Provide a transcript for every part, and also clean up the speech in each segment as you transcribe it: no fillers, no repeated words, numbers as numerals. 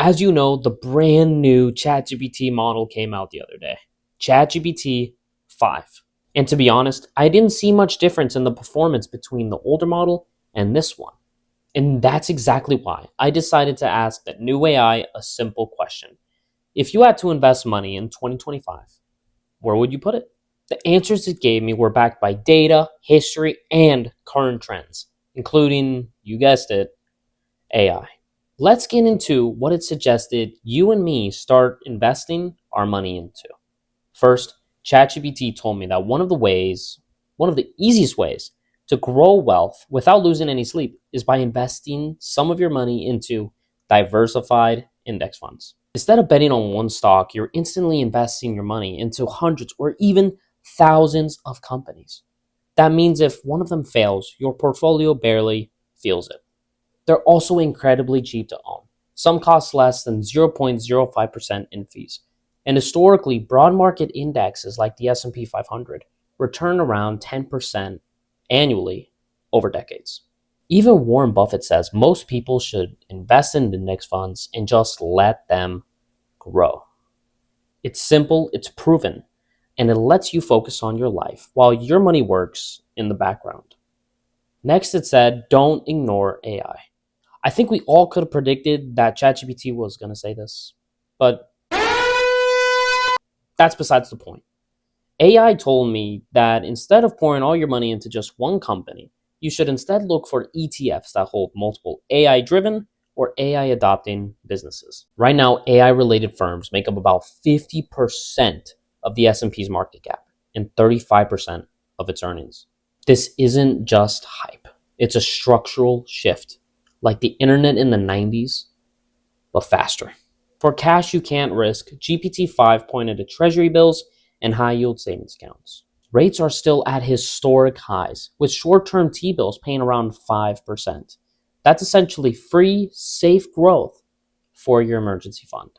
As you know, the brand new ChatGPT model came out the other day, ChatGPT 5. And to be honest, I didn't see much difference in the performance between the older model and this one. And that's exactly why I decided to ask that new AI a simple question. If you had to invest money in 2025, where would you put it? The answers it gave me were backed by data, history, and current trends, including, you guessed it, AI. Let's get into what it suggested you and me start investing our money into. First, ChatGPT told me that one of the easiest ways to grow wealth without losing any sleep is by investing some of your money into diversified index funds. Instead of betting on one stock, you're instantly investing your money into hundreds or even thousands of companies. That means if one of them fails, your portfolio barely feels it. They're also incredibly cheap to own. Some cost less than 0.05% in fees. And historically, broad market indexes like the S&P 500 return around 10% annually over decades. Even Warren Buffett says most people should invest in index funds and just let them grow. It's simple, it's proven, and it lets you focus on your life while your money works in the background. Next, it said, don't ignore AI. I think we all could have predicted that ChatGPT was going to say this, but that's besides the point. AI told me that instead of pouring all your money into just one company, you should instead look for ETFs that hold multiple AI-driven or AI-adopting businesses. Right now, AI-related firms make up about 50% of the S&P's market cap and 35% of its earnings. This isn't just hype. It's a structural shift, like the internet in the 90s, but faster. For cash you can't risk, GPT-5 pointed to treasury bills and high-yield savings accounts. Rates are still at historic highs, with short-term T-bills paying around 5%. That's essentially free, safe growth for your emergency fund.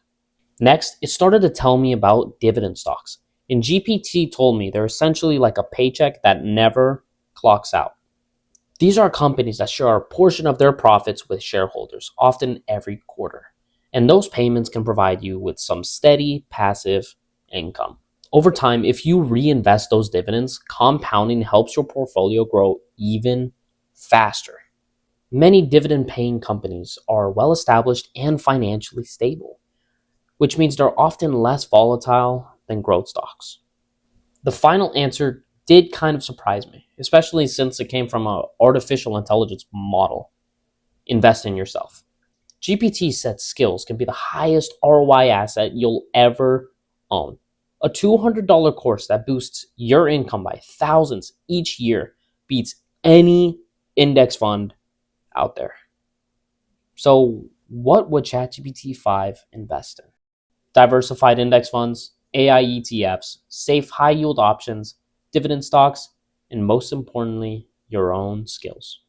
Next, it started to tell me about dividend stocks. And GPT told me they're essentially like a paycheck that never clocks out. These are companies that share a portion of their profits with shareholders, often every quarter. And those payments can provide you with some steady, passive income. Over time, if you reinvest those dividends, compounding helps your portfolio grow even faster. Many dividend-paying companies are well-established and financially stable, which means they're often less volatile than growth stocks. The final answer did kind of surprise me, especially since it came from an artificial intelligence model. Invest in yourself. GPT said skills can be the highest ROI asset you'll ever own. A $200 course that boosts your income by thousands each year beats any index fund out there. So what would ChatGPT 5 invest in? Diversified index funds, AI ETFs, safe high yield options, dividend stocks, and most importantly, your own skills.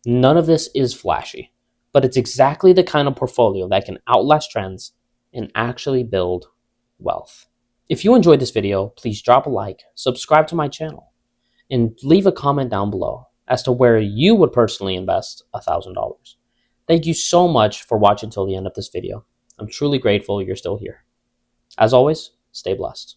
None of this is flashy, but it's exactly the kind of portfolio that can outlast trends and actually build wealth. If you enjoyed this video, please drop a like, subscribe to my channel, and leave a comment down below as to where you would personally invest $1,000. Thank you so much for watching till the end of this video. I'm truly grateful you're still here. As always, stay blessed.